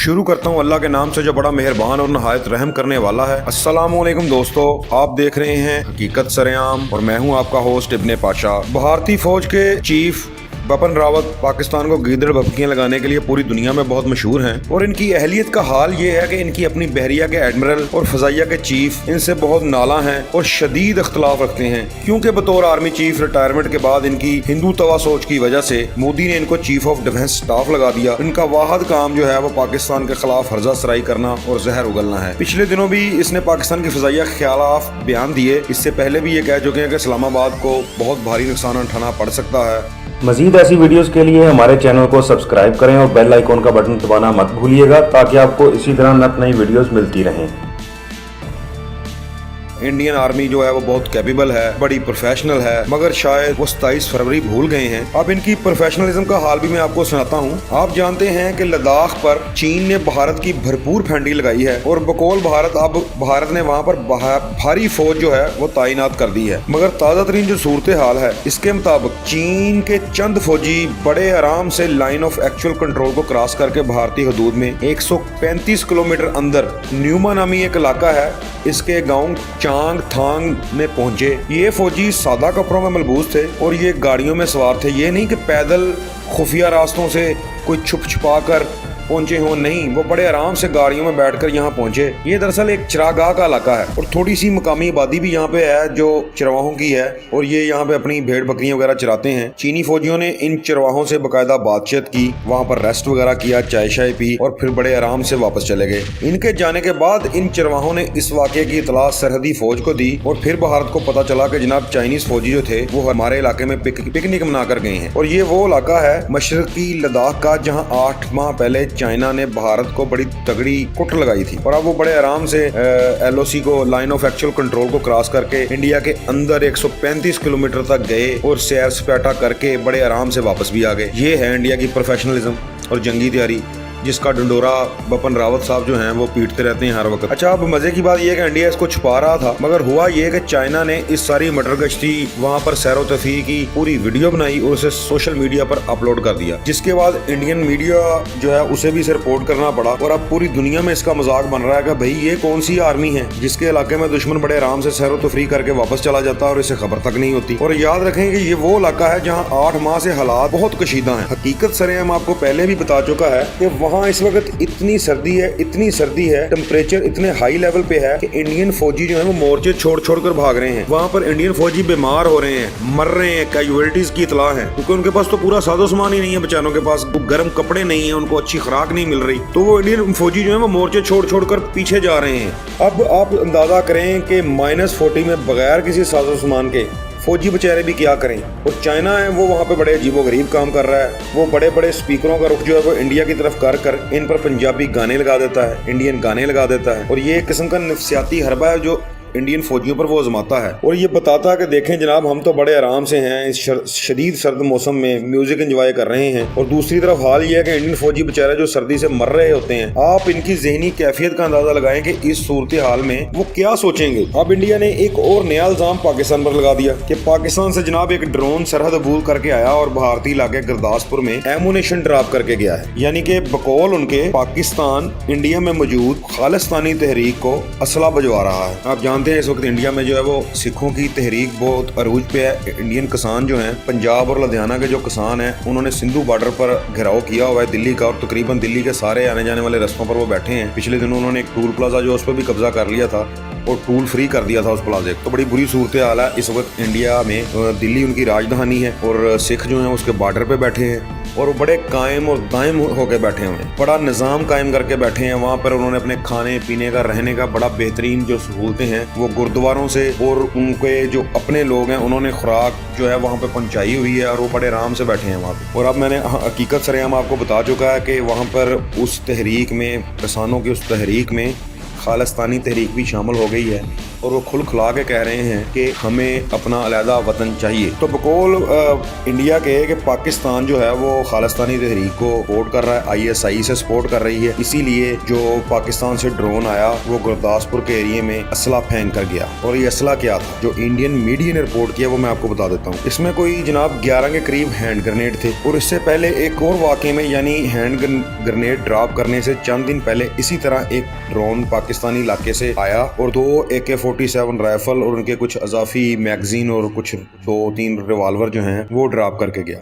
शुरू करता हूँ अल्लाह के नाम से जो बड़ा मेहरबान और नहायत रहम करने वाला है। अस्सलामुअलैकुम दोस्तों, आप देख रहे हैं हकीकत सरेआम और मैं हूँ आपका होस्ट इब्ने पाशा। भारतीय फौज के चीफ बिपिन रावत पाकिस्तान को गीदड़ भभकियां लगाने के लिए पूरी दुनिया में बहुत मशहूर हैं और इनकी अहलियत का हाल ये है कि इनकी अपनी बहरिया के एडमिरल और फजाइया के चीफ इनसे बहुत नाला हैं और शदीद इख्तलाफ रखते हैं, क्योंकि बतौर आर्मी चीफ रिटायरमेंट के बाद इनकी हिंदू तवा सोच की वजह से मोदी ने इनको चीफ ऑफ डिफेंस स्टाफ लगा दिया। इनका वाहद काम जो है वो पाकिस्तान के खिलाफ हर्जा सराई करना और जहर उगलना है। पिछले दिनों भी इसने पाकिस्तान की फजाइया के खिलाफ बयान दिए। इससे पहले भी ये कह चुके हैं कि इस्लामाबाद को बहुत भारी नुकसान उठाना पड़ सकता है। मजीद ऐसी वीडियोस के लिए हमारे चैनल को सब्सक्राइब करें और बेल आइकॉन का बटन दबाना मत भूलिएगा ताकि आपको इसी तरह नई वीडियोस मिलती रहें। इंडियन आर्मी जो है वो बहुत कैपेबल है, बड़ी प्रोफेशनल है, मगर शायद वो 27 फरवरी भूल गए हैं। अब इनकी प्रोफेशनलिज्म का हाल भी मैं आपको सुनाता हूँ। आप जानते हैं कि लद्दाख पर चीन ने भारत की भरपूर फैंडी लगाई है और बकौल भारत अब भारत ने वहाँ पर भारी फौज जो है वो तैनात कर दी है। मगर ताज़ा तरीन जो सूरत हाल है इसके मुताबिक चीन के चंद फौजी बड़े आराम से लाइन ऑफ एक्चुअल कंट्रोल को क्रॉस करके भारतीय हदूद में 135 किलोमीटर अंदर न्यूमा नामी एक इलाका है, इसके गाँव चांग थांग में पहुंचे। ये फौजी सादा कपड़ों में मलबूस थे और ये गाड़ियों में सवार थे। ये नहीं कि पैदल खुफिया रास्तों से कोई छुप छुपा कर पहुंचे हो, नहीं, वो बड़े आराम से गाड़ियों में बैठकर यहाँ पहुंचे। ये दरअसल एक चरागाह का इलाका है और थोड़ी सी मकामी आबादी भी यहाँ पे है जो चरवाहों की है और ये यहाँ पे अपनी भेड़ बकरियां वगैरह चराते हैं। चीनी फौजियों ने इन चरवाहों से बाकायदा बातचीत की, वहाँ पर रेस्ट वगैरह किया, चाय शाय पी और फिर बड़े आराम से वापस चले गए। इनके जाने के बाद इन चरवाहों ने इस वाक़े की इतला सरहदी फौज को दी और फिर भारत को पता चला कि जनाब चाइनीज फौजी जो थे वो हमारे इलाके में पिकनिक मना कर गए हैं। और ये वो इलाका है मशरकी लद्दाख का जहाँ 8 माह पहले चाइना ने भारत को बड़ी तगड़ी कुट लगाई थी और अब वो बड़े आराम से LOC को लाइन ऑफ एक्चुअल कंट्रोल को क्रॉस करके इंडिया के अंदर 135 किलोमीटर तक गए और सैर सपाटा करके बड़े आराम से वापस भी आ गए। ये है इंडिया की प्रोफेशनलिज्म और जंगी तैयारी, जिसका डंडोरा बिपिन रावत साहब जो हैं वो पीटते रहते हैं हर वक्त। अच्छा, अब मजे की बात यह है कि इंडिया इसको छुपा रहा था, मगर हुआ ये कि चाइना ने इस सारी मटर गश्ती वहाँ पर सैरो तफरीह की पूरी वीडियो बनाई और उसे सोशल मीडिया पर अपलोड कर दिया, जिसके बाद इंडियन मीडिया जो है उसे भी इसे रिपोर्ट करना पड़ा और अब पूरी दुनिया में इसका मजाक बन रहा है कि भाई ये कौन सी आर्मी है जिसके इलाके में दुश्मन बड़े आराम से सैरो तफरीह करके वापस चला जाता है और इसे खबर तक नहीं होती। और याद रखें कि ये वो इलाका है जहाँ 8 माह से हालात बहुत कशीदा है। हकीकत सरेआम आपको पहले भी बता चुका है कि वहाँ इस वक्त इतनी सर्दी है, टेम्परेचर इतने हाई लेवल पे है कि इंडियन फौजी जो है वो मोर्चे छोड़ कर भाग रहे हैं। वहाँ पर इंडियन फौजी बीमार हो रहे हैं, मर रहे हैं, कैजुअलिटीज की इतला है, क्योंकि उनके पास तो पूरा साजो सामान ही नहीं है। बेचारों के पास गर्म कपड़े नहीं है, उनको अच्छी खुराक नहीं मिल रही, तो वो इंडियन फौजी जो है वो मोर्चे छोड़ कर पीछे जा रहे हैं। अब आप अंदाजा करें कि -40 में बगैर किसी साजो सामान के फौजी बेचारे भी क्या करें। और चाइना है वो वहाँ पे बड़े अजीबोगरीब काम कर रहा है। वो बड़े बड़े स्पीकरों का रुख जो है वो इंडिया की तरफ कर इन पर पंजाबी गाने लगा देता है, इंडियन गाने लगा देता है और ये एक किस्म का नफसियाती हरबा है जो इंडियन फौजियों पर वो आजमाता है और ये बताता है कि देखें जनाब, हम तो बड़े आराम से हैं, इस शदीद सर्द मौसम में म्यूजिक एंजॉय कर रहे हैं। और दूसरी तरफ हाल ये है कि इंडियन फौजी बेचारे जो सर्दी से मर रहे होते हैं, आप इनकी जहनी कैफियत का अंदाजा लगाएं कि इस सूरत हाल में वो क्या सोचेंगे। अब इंडिया ने एक और नया इल्जाम पाकिस्तान पर लगा दिया कि पाकिस्तान से जनाब एक ड्रोन सरहद अबूर करके आया और भारतीय इलाके गुरदासपुर में एमुनेशन ड्रॉप करके गया है। यानी कि बकौल उनके पाकिस्तान इंडिया में मौजूद खालिस्तानी तहरीक को असला भिजवा रहा है। आप जानते हैं इस वक्त इंडिया में जो है वो सिखों की तहरीक बहुत अरूज पे है। इंडियन किसान जो हैं, पंजाब और लुधियाना के जो किसान हैं, उन्होंने सिंधु बॉर्डर पर घेराव किया हुआ है दिल्ली का और तकरीबन दिल्ली के सारे आने जाने वाले रास्तों पर वो बैठे हैं। पिछले दिनों उन्होंने एक टूल प्लाजा जो उस पर भी कब्जा कर लिया था और टूल फ्री कर दिया था उस प्लाजे को। तो बड़ी बुरी सूरत हाल है इस वक्त इंडिया में। दिल्ली उनकी राजधानी है और सिख जो हैं उसके बॉर्डर पे बैठे हैं और वो बड़े कायम और दायम होकर बैठे हुए हैं, बड़ा निज़ाम कायम करके बैठे हैं। वहाँ पर उन्होंने अपने खाने पीने का, रहने का बड़ा बेहतरीन जो सहूलतें हैं वो गुरुद्वारों से और उनके जो अपने लोग हैं उन्होंने खुराक जो है वहाँ पे पहुँचाई हुई है और वो बड़े आराम से बैठे हैं वहाँ पे। और अब मैंने हकीकत सरेआम आपको बता चुका है कि वहाँ पर उस तहरीक में, किसानों की उस तहरीक में खालिस्तानी तहरीक भी शामिल हो गई है और वो खुल खिला के कह रहे हैं कि हमें अपना अलहदा वतन चाहिए। तो बकौल इंडिया के कि पाकिस्तान जो है वो खालिस्तानी तहरीक को सपोर्ट कर रहा है, ISI से सपोर्ट कर रही है, इसीलिए जो पाकिस्तान से ड्रोन आया वो गुरदासपुर के एरिया में असला फेंक कर गया। और ये असला क्या था जो इंडियन मीडिया ने रिपोर्ट किया वो मैं आपको बता देता हूँ। इसमें कोई जनाब 11 के करीब हैंड ग्रेनेड थे और इससे पहले एक और वाक़े में यानी हैंड ग्रेनेड ड्रॉप करने से चंद दिन पहले इसी तरह एक ड्रोन पाकिस्तानी इलाके से आया और 2 AK-47 राइफल और उनके कुछ अजाफी मैगजीन और कुछ 2-3 रिवाल्वर जो हैं वो ड्रॉप करके गया।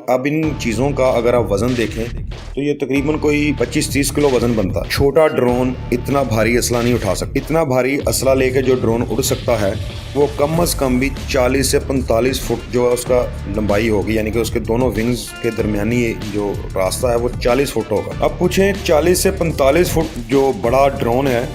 अब इन चीज़ों का अगर आप वजन देखें तो ये तकरीबन कोई 25-30 किलो वजन बनता। छोटा ड्रोन इतना भारी असला नहीं उठा सकता। इतना भारी असला लेके जो ड्रोन उड़ सकता है वो कम से कम भी 40 से 45 फुट जो है उसका लंबाई होगी, यानी कि उसके दोनों विंग्स के दरमियानी जो रास्ता है वो 40 फुट होगा। अब पूछें 40 से 45 फुट जो बड़ा ड्रोन है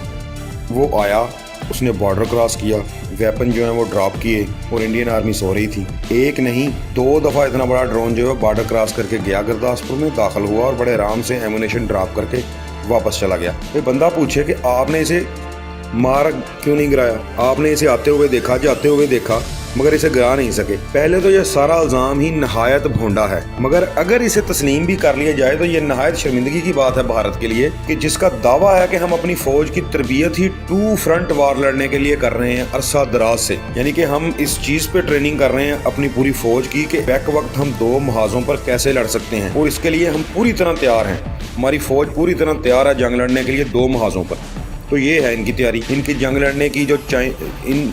वो आया, उसने बॉर्डर क्रॉस किया, वेपन जो है वो ड्रॉप किए और इंडियन आर्मी सो रही थी। एक नहीं 2 दफ़ा इतना बड़ा ड्रोन जो है बॉर्डर क्रॉस करके गया, गुरदासपुर में दाखिल हुआ और बड़े आराम से एमुनेशन ड्रॉप करके वापस चला गया। कोई बंदा पूछे कि आपने इसे मार क्यों नहीं गिराया, आपने इसे आते हुए देखा, जाते हुए देखा, मगर इसे गिरा नहीं सके। पहले तो ये सारा इल्ज़ाम ही नहायत भोंडा है, मगर अगर इसे तस्लीम भी कर लिया जाए तो ये नहायत शर्मिंदगी की बात है भारत के लिए कि जिसका दावा है कि हम अपनी फौज की तरबियत ही 2 फ्रंट वार लड़ने के लिए कर रहे हैं अरसा दराज से, यानी कि हम इस चीज़ पे ट्रेनिंग कर रहे हैं अपनी पूरी फौज की कि बैक वक्त हम 2 महाजों पर कैसे लड़ सकते हैं और इसके लिए हम पूरी तरह तैयार हैं। हमारी फौज पूरी तरह तैयार है जंग लड़ने के लिए 2 महाजों पर। तो ये है इनकी तैयारी, इनकी जंग लड़ने की जो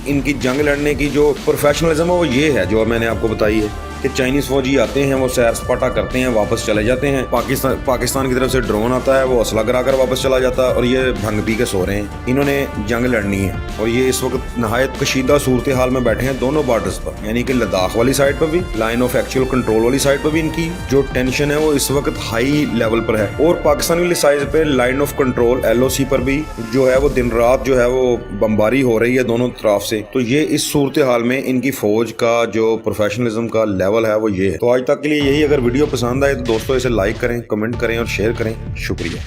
इनकी जंग लड़ने की जो प्रोफेशनलिज्म है वो ये है जो मैंने आपको बताई है कि चाइनीज़ फौजी आते हैं, वो सैर सपाटा करते हैं, वापस चले जाते हैं। पाकिस्तान की तरफ से ड्रोन आता है, वो असला गिरा कर वापस चला जाता है और ये भंग पी के सो रहे हैं। इन्होंने जंग लड़नी है और ये इस वक्त नहायत कशीदा सूरत हाल में बैठे हैं दोनों बॉर्डर्स पर, यानी कि लद्दाख वाली साइड पर भी, लाइन ऑफ एक्चुअल कंट्रोल वाली साइड पर भी इनकी जो टेंशन है वो इस वक्त हाई लेवल पर है और पाकिस्तान वाली साइड पर लाइन ऑफ कंट्रोल LOC पर भी जो है वो दिन रात जो है वो बमबारी हो रही है दोनों तरफ से। तो ये इस सूरत हाल में इनकी फौज का जो प्रोफेशनलिज्म का लेवल है वो ये है। तो आज तक के लिए यही। अगर वीडियो पसंद आए तो दोस्तों इसे लाइक करें, कमेंट करें और शेयर करें। शुक्रिया।